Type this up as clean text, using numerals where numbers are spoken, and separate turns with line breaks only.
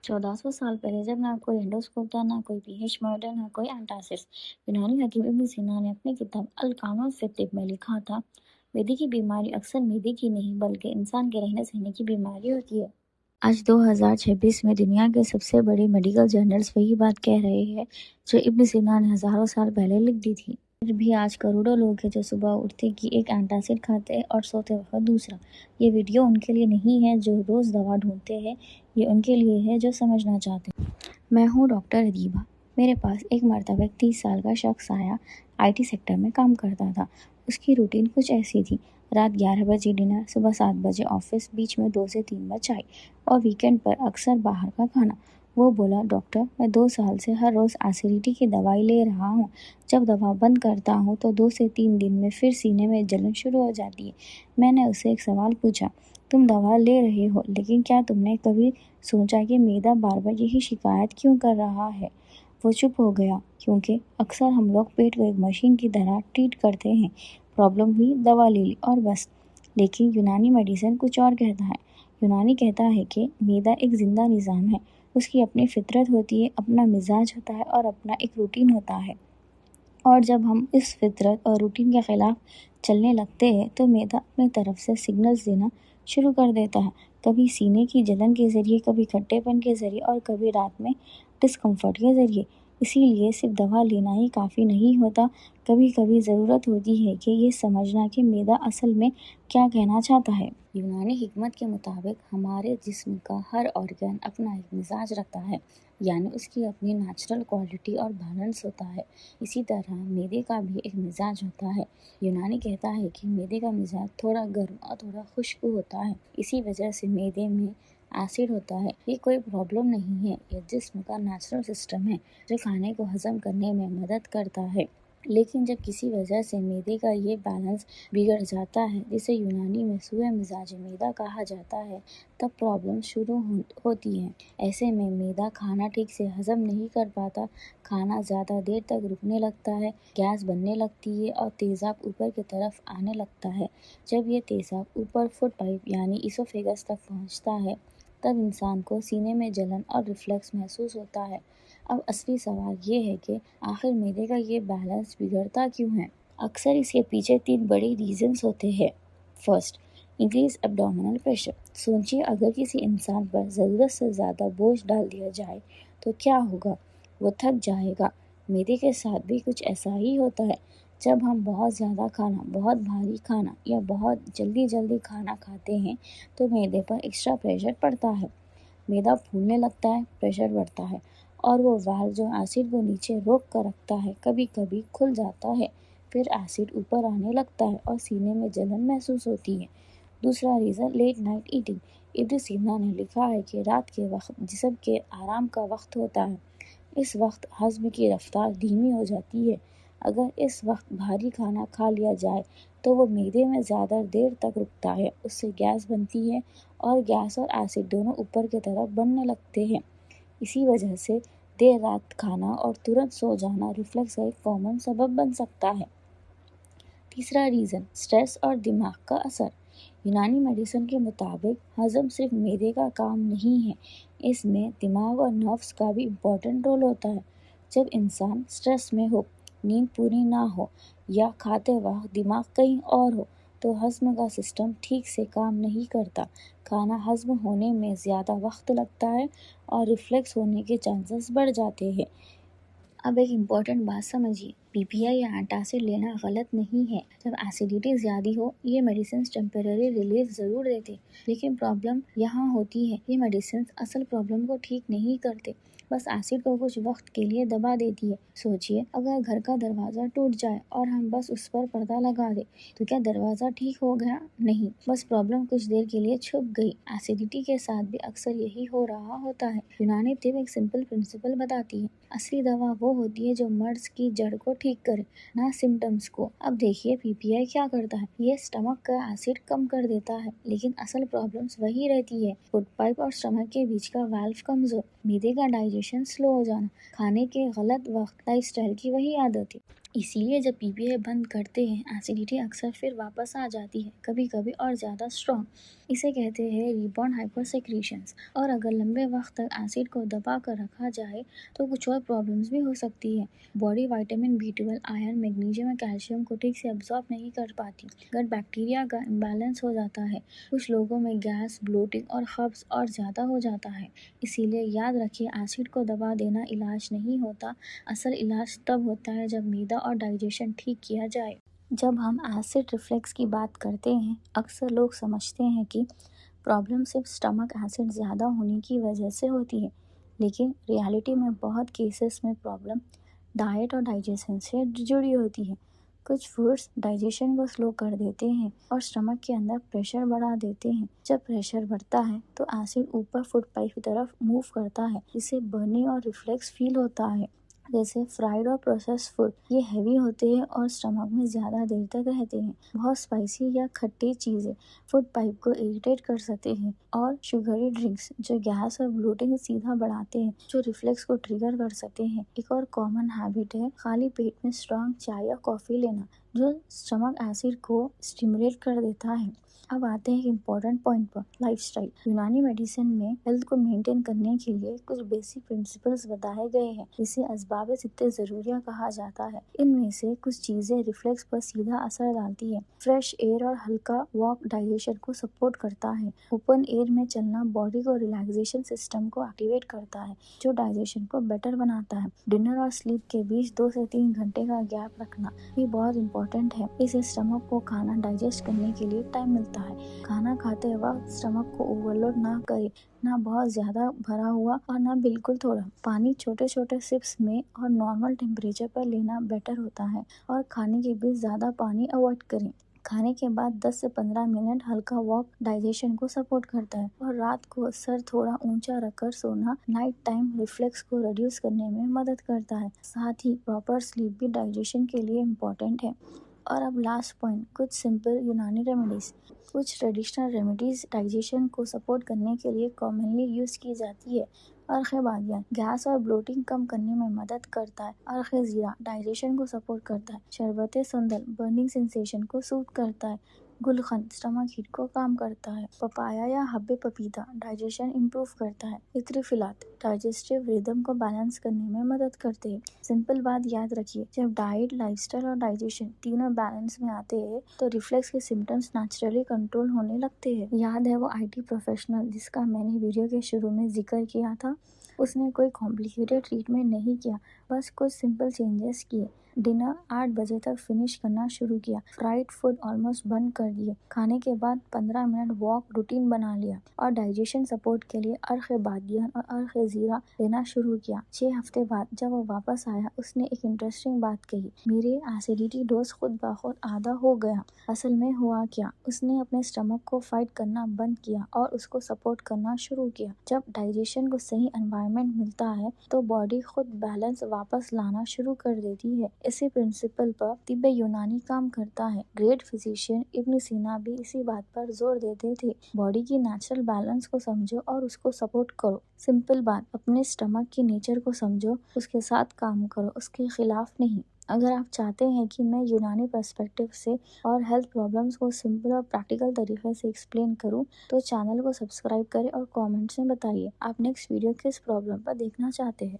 1400 साल पहले जब ना कोई एंडोस्कोप था, ना कोई पीएच मॉडल, ना कोई एंटासिड्स, यूनानी हकीम इब्न सीना ने अपनी किताब अल कानून फिर तिब में लिखा था, मैदे की बीमारी अक्सर मैदे की नहीं बल्कि इंसान के रहने सहने की बीमारी होती है। आज 2026 में दुनिया के सबसे बड़े मेडिकल जर्नल्स वही बात कह रहे हैं जो इब्न सीना ने हजारों साल पहले लिख दी थी। फिर भी आज करोड़ों लोग हैं जो सुबह उठते कि एक एंटासिड खाते हैं और सोते वक्त दूसरा। ये वीडियो उनके लिए नहीं है जो रोज़ दवा ढूंढते हैं, ये उनके लिए है जो समझना चाहते हैं। मैं हूँ डॉक्टर अदीबा। मेरे पास एक मर्तबा 30 साल का शख्स आया। आईटी सेक्टर में काम करता था। उसकी रूटीन कुछ ऐसी थी, रात 11 बजे डिनर, सुबह 7 बजे ऑफिस, बीच में 2 से 3 बार चाय और वीकेंड पर अक्सर बाहर का खाना। वो बोला, डॉक्टर मैं 2 साल से हर रोज़ एसिडिटी की दवाई ले रहा हूँ। जब दवा बंद करता हूँ तो 2 से 3 दिन में फिर सीने में जलन शुरू हो जाती है। मैंने उससे एक सवाल पूछा, तुम दवा ले रहे हो लेकिन क्या तुमने कभी सोचा कि मैदा बार बार यही शिकायत क्यों कर रहा है? वो चुप हो गया, क्योंकि अक्सर हम लोग पेट को एक मशीन की तरह ट्रीट करते हैं। प्रॉब्लम हुई, दवा ले ली और बस। लेकिन यूनानी मेडिसिन कुछ और कहता है। यूनानी कहता है कि मैदा एक जिंदा निज़ाम है। उसकी अपनी फितरत होती है, अपना मिजाज होता है और अपना एक रूटीन होता है। और जब हम इस फितरत और रूटीन के खिलाफ चलने लगते हैं तो मैदा अपनी तरफ से सिग्नल्स देना शुरू कर देता है। कभी सीने की जलन के ज़रिए, कभी खट्टेपन के ज़रिए और कभी रात में डिस्कम्फर्ट के ज़रिए। इसीलिए सिर्फ दवा लेना ही काफ़ी नहीं होता। कभी कभी ज़रूरत होती है कि ये समझना कि मैदा असल में क्या कहना चाहता है। यूनानी हिकमत के मुताबिक हमारे जिस्म का हर ऑर्गन अपना एक मिजाज रखता है, यानी उसकी अपनी नेचुरल क्वालिटी और बैलेंस होता है। इसी तरह मैदे का भी एक मिजाज होता है। यूनानी कहता है कि मैदे का मिजाज थोड़ा गर्म और थोड़ा खुश्क होता है। इसी वजह से मैदे में एसिड होता है। ये कोई प्रॉब्लम नहीं है, ये जिस्म का नेचुरल सिस्टम है जो खाने को हजम करने में मदद करता है। लेकिन जब किसी वजह से मैदे का ये बैलेंस बिगड़ जाता है, जिसे यूनानी में सूए मिजाज मैदा कहा जाता है, तब प्रॉब्लम शुरू होती है। ऐसे में मैदा खाना ठीक से हजम नहीं कर पाता, खाना ज़्यादा देर तक रुकने लगता है, गैस बनने लगती है और तेज़ाब ऊपर की तरफ आने लगता है। जब ये तेज़ाब ऊपर फूड पाइप यानी इसोफेगस तक पहुंचता है, तब इंसान को सीने में जलन और रिफ्लक्स महसूस होता है। अब असली सवाल ये है कि आखिर मैदे का ये बैलेंस बिगड़ता क्यों है? अक्सर इसके पीछे 3 बड़े रीजंस होते हैं। First, increase abdominal pressure. सोचिए, अगर किसी इंसान पर ज़रूरत से ज़्यादा बोझ डाल दिया जाए तो क्या होगा? वो थक जाएगा। मैदे के साथ भी कुछ ऐसा ही होता है। जब हम बहुत ज़्यादा खाना, बहुत भारी खाना या बहुत जल्दी जल्दी खाना खाते हैं तो मैदे पर एक्स्ट्रा प्रेशर पड़ता है। मैदा फूलने लगता है, प्रेशर बढ़ता है और वो वाल्व जो एसिड को नीचे रोक कर रखता है कभी कभी खुल जाता है। फिर एसिड ऊपर आने लगता है और सीने में जलन महसूस होती है। दूसरा रीज़न, लेट नाइट ईटिंग। इब्न सीना ने लिखा है कि रात के वक्त जिस्म के आराम का वक्त होता है। इस वक्त हज़्म की रफ्तार धीमी हो जाती है। अगर इस वक्त भारी खाना खा लिया जाए तो वो मैदे में ज़्यादा देर तक रुकता है, उससे गैस बनती है और गैस और एसिड दोनों ऊपर की तरफ बढ़ने लगते हैं। इसी वजह से देर रात खाना और तुरंत सो जाना रिफ्लक्स का एक कॉमन सबब बन सकता है। तीसरा रीज़न, स्ट्रेस और दिमाग का असर। यूनानी मेडिसिन के मुताबिक हज़म सिर्फ मैदे का काम नहीं है, इसमें दिमाग और नर्व्स का भी इम्पोर्टेंट रोल होता है। जब इंसान स्ट्रेस में हो, नींद पूरी ना हो या खाते वक्त दिमाग कहीं और हो तो हज़म का सिस्टम ठीक से काम नहीं करता। खाना हज़म होने में ज़्यादा वक्त लगता है और रिफ्लेक्स होने के चांसेस बढ़ जाते हैं। अब एक इम्पॉर्टेंट बात समझिए, पीपीआई या एंटासिड लेना गलत नहीं है। जब एसिडिटी ज़्यादा हो, ये मेडिसिन टेम्पररी रिलीफ ज़रूर देते, लेकिन प्रॉब्लम यहाँ होती है, ये मेडिसिन असल प्रॉब्लम को ठीक नहीं करते, बस एसिड को कुछ वक्त के लिए दबा देती है। सोचिए, अगर घर का दरवाज़ा टूट जाए और हम बस उस पर पर्दा लगा दें, तो क्या दरवाज़ा ठीक हो गया? नहीं, बस प्रॉब्लम कुछ देर के लिए छुप गई। एसिडिटी के साथ भी अक्सर यही हो रहा होता है। यूनानी तिब एक सिंपल प्रिंसिपल बताती है, असली दवा वो होती है जो मर्ज की जड़ को ठीक करे, ना सिम्टम्स को। अब देखिए पीपीआई क्या करता है, ये स्टमक का एसिड कम कर देता है, लेकिन असल प्रॉब्लम्स वही रहती है। फूड पाइप और स्टमक के बीच का वाल्व कमजोर, मैदे का डाइजेशन स्लो हो जाना, खाने के गलत वक्त, लाइफस्टाइल की वही आदत है। इसीलिए जब पीपीआई बंद करते हैं एसिडिटी अक्सर फिर वापस आ जाती है, कभी कभी और ज़्यादा स्ट्रॉन्ग। इसे कहते हैं रिबाउंड हाइपरसेक्रीशंस। और अगर लंबे वक्त तक एसिड को दबा कर रखा जाए तो कुछ और प्रॉब्लम्स भी हो सकती है। Body vitamin B12, iron, magnesium और कैल्शियम को ठीक से एब्जॉर्ब नहीं कर पाती। गट बैक्टीरिया का इम्बैलेंस हो जाता है। कुछ लोगों में गैस, ब्लोटिंग और कब्ज और ज़्यादा हो जाता है। इसीलिए याद रखिए, एसिड को दबा देना इलाज नहीं होता। असल इलाज तब होता है जब मैदा और डाइजेशन ठीक किया जाए। जब हम एसिड रिफ्लेक्स की बात करते हैं, अक्सर लोग समझते हैं कि प्रॉब्लम सिर्फ स्टमक एसिड ज़्यादा होने की वजह से होती है, लेकिन रियलिटी में बहुत केसेस में प्रॉब्लम डाइट और डाइजेशन से जुड़ी होती है। कुछ फूड्स डाइजेशन को स्लो कर देते हैं और स्टमक के अंदर प्रेशर बढ़ा देते हैं। जब प्रेशर बढ़ता है तो एसिड ऊपर फूड पाइप की तरफ मूव करता है, जिससे बर्निंग और रिफ्लेक्स फील होता है। जैसे फ्राइड और प्रोसेस्ड फूड, ये हैवी होते हैं और स्टमक में ज़्यादा देर तक रहते हैं। बहुत स्पाइसी या खट्टी चीज़ें फूड पाइप को इरिटेट कर सकते हैं। और शुगरी ड्रिंक्स जो गैस और ब्लोटिंग सीधा बढ़ाते हैं, जो रिफ्लेक्स को ट्रिगर कर सकते हैं। एक और कॉमन हैबिट है खाली पेट में स्ट्रॉन्ग चाय या कॉफ़ी लेना, जो स्टमक एसिड को स्टिमुलेट कर देता है। अब आते हैं इम्पोर्टेंट पॉइंट पर, लाइफस्टाइल। यूनानी मेडिसिन में हेल्थ को मेंटेन करने के लिए कुछ बेसिक प्रिंसिपल्स बताए गए हैं, जिसे असबाब सित्ते ज़रूरिया कहा जाता है। इनमें से कुछ चीज़ें रिफ्लेक्स पर सीधा असर डालती है। फ्रेश एयर और हल्का वॉक डाइजेशन को सपोर्ट करता है। ओपन एयर में चलना बॉडी को रिलैक्सेशन सिस्टम को एक्टिवेट करता है, जो डाइजेशन को बेटर बनाता है। डिनर और स्लीप के बीच 2 से 3 घंटे का गैप रखना भी बहुत इंपॉर्टेंट है। इससे स्टमक को खाना डाइजेस्ट करने के लिए टाइम मिलता है। खाना खाते वक्त स्टमक को ओवरलोड ना करे, ना बहुत ज़्यादा भरा हुआ और ना बिल्कुल थोड़ा। पानी छोटे छोटे सिप्स में और नॉर्मल टेम्परेचर पर लेना बेटर होता है। और खाने के बीच ज़्यादा पानी अवॉइड करें। खाने के बाद 10 से 15 मिनट हल्का वॉक डाइजेशन को सपोर्ट करता है। और रात को सर थोड़ा ऊंचा रखकर सोना नाइट टाइम रिफ्लेक्स को रिड्यूस करने में मदद करता है। साथ ही प्रॉपर स्लीप भी डाइजेशन के लिए इम्पोर्टेंट है। और अब लास्ट पॉइंट, कुछ सिंपल यूनानी रेमेडीज। कुछ ट्रेडिशनल रेमेडीज डाइजेशन को सपोर्ट करने के लिए कॉमनली यूज़ की जाती है। अर्क-ए-बादियान गैस और ब्लोटिंग कम करने में मदद करता है। अर्क-ए-ज़ीरा डाइजेशन को सपोर्ट करता है। शरबत-ए-संदल बर्निंग सेंसेशन को सूट करता है। गुलकंद स्टमक हीट को काम करता है। पपाया या हब्बे पपीता डाइजेशन इम्प्रूव करता है। इत्रिफिलात डाइजेस्टिव रिदम को बैलेंस करने में मदद करते हैं। सिंपल बात याद रखिए, जब डाइट, लाइफस्टाइल और डाइजेशन तीनों बैलेंस में आते हैं तो रिफ्लेक्स के सिम्टम्स नेचुरली कंट्रोल होने लगते हैं। याद है वो IT प्रोफेशनल जिसका मैंने वीडियो के शुरू में जिक्र किया था? उसने कोई कॉम्प्लिकेटेड ट्रीटमेंट नहीं किया, बस कुछ सिंपल चेंजेस किए। डिनर 8 बजे तक फिनिश करना शुरू किया। फ्राइड फूड ऑलमोस्ट बंद कर दिए। खाने के बाद 15 मिनट वॉक रूटीन बना लिया। और डाइजेशन सपोर्ट के लिए अर्क-ए-बादियान और अर्क-ए-ज़ीरा लेना शुरू किया। 6 हफ्ते बाद जब वो वापस आया, उसने एक इंटरेस्टिंग बात कही, मेरे एसिडिटी डोज खुद ब खुद आधा हो गया। असल में हुआ क्या, उसने अपने स्टमक को फाइट करना बंद किया और उसको सपोर्ट करना शुरू किया। जब डाइजेशन को सही एनवायरनमेंट मिलता है तो बॉडी खुद बैलेंस वापस लाना शुरू कर देती है। इसी प्रिंसिपल पर तिब्बे यूनानी काम करता है। ग्रेट फिजिशियन इब्न सीना भी इसी बात पर जोर देते थे, बॉडी की नेचुरल बैलेंस को समझो और उसको सपोर्ट करो। सिंपल बात, अपने स्टमक की नेचर को समझो, उसके साथ काम करो, उसके खिलाफ नहीं। अगर आप चाहते हैं कि मैं यूनानी पर्सपेक्टिव से और हेल्थ प्रॉब्लम्स को सिंपल और प्रैक्टिकल तरीके से एक्सप्लेन करूं, तो चैनल को सब्सक्राइब करें और कमेंट्स में बताइए आप नेक्स्ट वीडियो किस प्रॉब्लम पर देखना चाहते हैं।